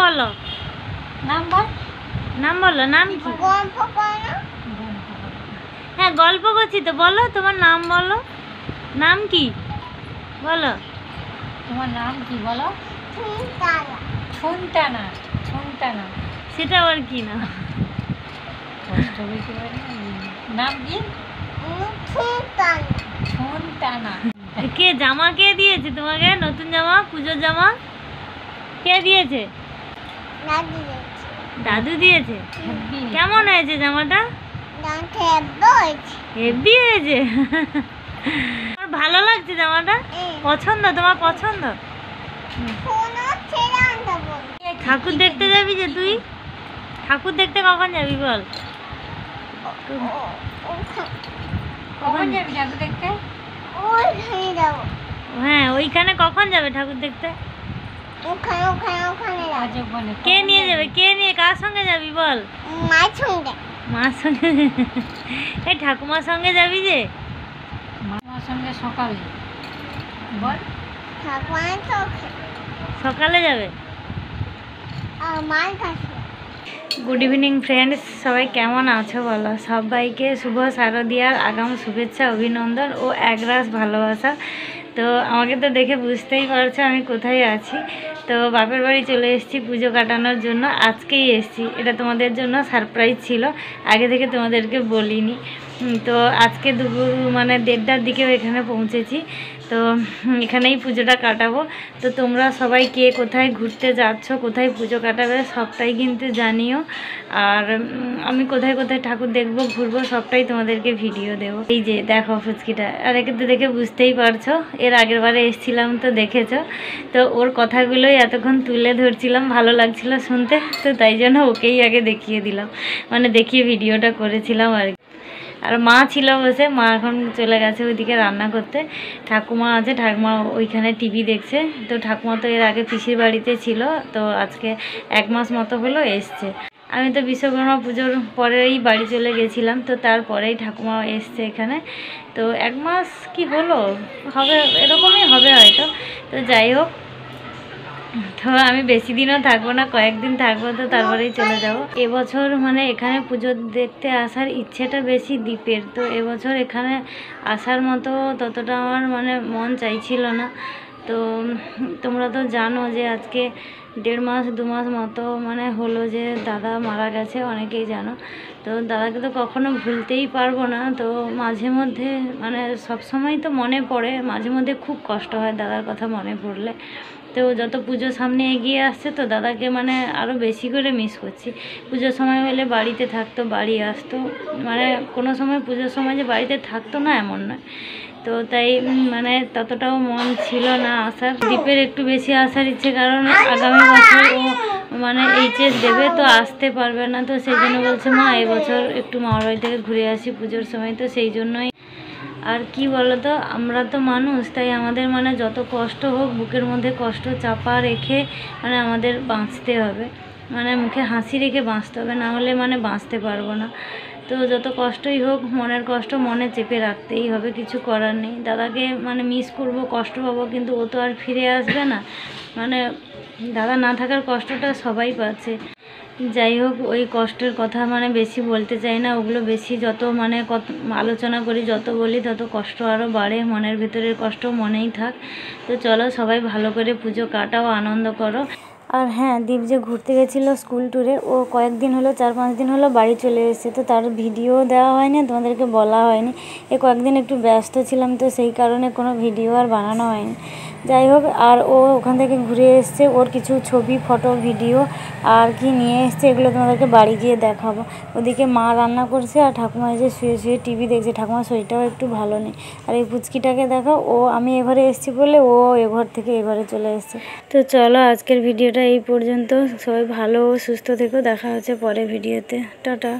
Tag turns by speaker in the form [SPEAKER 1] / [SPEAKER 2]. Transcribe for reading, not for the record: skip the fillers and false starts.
[SPEAKER 1] বলো,
[SPEAKER 2] নাম বল,
[SPEAKER 1] নাম বলো, নাম কি? হ্যাঁ গল্প করছি তো, বলো তোমার নাম বলো, নাম কি বলো?
[SPEAKER 2] তোমার নাম কি বলো? ছুনটানা। ছুনটানা
[SPEAKER 1] সেটা আবার কি না?
[SPEAKER 2] কষ্ট হইতে পারে না। নাম কি? ছুনটানা।
[SPEAKER 1] কে জামা কে দিয়েছে তোমাকে? নতুন জামা, পুজোর জামা কে দিয়েছে? দাদু দিয়েছে। কেমন হয়েছে জামাটা? হেভি হয়েছে। আমার ভালো লাগছে জামাটা, পছন্দ? তোমার পছন্দ? ঠাকুর দেখতে যাবি যে তুই? ঠাকুর দেখতে কখন যাবি বল?
[SPEAKER 2] কখন যাবি ঠাকুর দেখতে?
[SPEAKER 1] হ্যাঁ ওইখানে কখন যাবে ঠাকুর দেখতে? কে নিয়ে যাবে? কে নিয়ে, কার সঙ্গে যাবি বল? মার সঙ্গে। এই ঠাকুমার সঙ্গে যাবি যে?
[SPEAKER 2] মার সঙ্গে সকালে বল।
[SPEAKER 1] সকালে যাবে। গুড ইভিনিং ফ্রেন্ডস, সবাই কেমন আছো বলো? সবাইকে শুভ শারদীয়ার আগাম শুভেচ্ছা, অভিনন্দন ও একরাশ ভালোবাসা। তো আমাকে তো দেখে বুঝতেই পারছো আমি কোথায় আছি। তো বাপের বাড়ি চলে এসেছি পুজো কাটানোর জন্য, আজকেই এসেছি। এটা তোমাদের জন্য সারপ্রাইজ ছিল, আগে থেকে তোমাদেরকে বলিনি। তো আজকে দুপুর মানে 1:30টার দিকেও এখানে পৌঁছেছি। তো এখানেই পুজোটা কাটাবো। তো তোমরা সবাই কে কোথায় ঘুরতে যাচ্ছ, কোথায় পুজো কাটাবে সবটাই কিন্তু জানিও। আর আমি কোথায় কোথায় ঠাকুর দেখবো, ঘুরবো সবটাই তোমাদেরকে ভিডিও দেবো। এই যে দেখো ফুচকিটা, আর একে তো দেখে বুঝতেই পারছো, এর আগের বারে এসেছিলাম তো দেখেছো। তো ওর কথাগুলোই এতক্ষণ তুলে ধরছিলাম, ভালো লাগছিল শুনতে, তো তাই জন্য ওকেই আগে দেখিয়ে দিলাম, মানে দেখিয়ে ভিডিওটা করেছিলাম আর কি। আর মা ছিল বসে, মা এখন চলে গেছে ওইদিকে রান্না করতে। ঠাকুমা আছে, ঠাকুমা ওইখানে টিভি দেখছে। তো ঠাকুমা তো এর আগে পিসির বাড়িতে ছিল, তো আজকে 1 মাস মতো হলো এসছে। আমি তো বিশ্বকর্মা পুজোর পরেই বাড়ি চলে গেছিলাম, তো তারপরেই ঠাকুমা এসছে এখানে। তো 1 মাস কি হলো হবে, এরকমই হবে হয়তো। তো যাই হোক, তো আমি বেশি দিনও থাকবো না, কয়েকদিন থাকবো, তো তারপরেই চলে যাব। এবছর মানে এখানে পুজো দেখতে আসার ইচ্ছেটা বেশি দীপের। তো এবছর এখানে আসার মতো ততটা আমার মানে মন চাইছিল না। তো তোমরা তো জানো যে আজকে 1.5 মাস 2 মাস মতো মানে হলো যে দাদা মারা গেছে, অনেকেই জানো। তো দাদাকে তো কখনো ভুলতেই পারবো না। তো মাঝে মধ্যে মানে সবসময় তো মনে পড়ে, মাঝে মধ্যে খুব কষ্ট হয় দাদার কথা মনে পড়লে। তো যত পুজো সামনে এগিয়ে আসছে, তো দাদাকে মানে আরও বেশি করে মিস করছি। পুজোর সময় হলে বাড়িতে থাকতো, বাড়ি আসতো, মানে কোনো সময় পুজোর সময় যে বাড়িতে থাকতো না এমন নয়। তো তাই মানে ততটাও মন ছিল না আসার। দীপের একটু বেশি আসার ইচ্ছে, কারণ আগামী বছর ও মানে এইচএস দেবে, তো আসতে পারবে না। তো সেই জন্য বলছে মা এবছর একটু মামার বাড়ি থেকে ঘুরে আসি পুজোর সময়। তো সেই জন্যই। আর কি বলতো, আমরা তো মানুষ, তাই আমাদের মানে যত কষ্ট হোক বুকের মধ্যে কষ্ট চাপা রেখে মানে আমাদের বাঁচতে হবে, মানে মুখে হাসি রেখে বাঁচতে হবে, না হলে মানে বাঁচতে পারবো না। তো যত কষ্টই হোক মনের কষ্ট মনে চেপে রাখতেই হবে, কিছু করার নেই। দাদাকে মানে মিস করব, কষ্ট পাবো, কিন্তু ও তো আর ফিরে আসবে না। মানে দাদা না থাকার কষ্টটা সবাই পাচ্ছে। যাই হোক, ওই কষ্টের কথা মানে বেশি বলতে চাই না, ওগুলো বেশি যত মানে আলোচনা করি, যত বলি তত কষ্ট আরও বাড়ে, মনের ভেতরের কষ্ট মনেই থাক। তো চলো সবাই ভালো করে পুজো কাটাও, আনন্দ করো। আর হ্যাঁ, দীপ যে ঘুরতে গেছিলো স্কুল ট্যুরে, ও কয়েকদিন হলো 4-5 দিন হলো বাড়ি চলে এসেছে। তো তার ভিডিও দেওয়া হয়নি, তোমাদেরকে বলা হয়নি। কয়েকদিন একটু ব্যস্ত ছিলাম, তো সেই কারণে কোনো ভিডিও আর বানানো হয়নি। যাই হোক, আর ও ওখান থেকে ঘুরে এসছে, ওর কিছু ছবি ফটো ভিডিও আর কি নিয়ে এসছে, এগুলো তোমাদেরকে বাড়ি গিয়ে দেখাবো। ওদিকে মা রান্না করছে আর ঠাকুমা এসে শুয়ে শুয়ে টিভি দেখছে। ঠাকুমার শরীরটাও একটু ভালো নেই। আর এই পুচকিটাকে দেখো, ও আমি এ ঘরে এসেছি বলে ও এ ঘর থেকে এ ঘরে চলে এসছে। তো চলো আজকের ভিডিওটা এই পর্যন্ত, সবাই ভালো ও সুস্থ থেকো, দেখা হচ্ছে পরে ভিডিওতে, টাটা।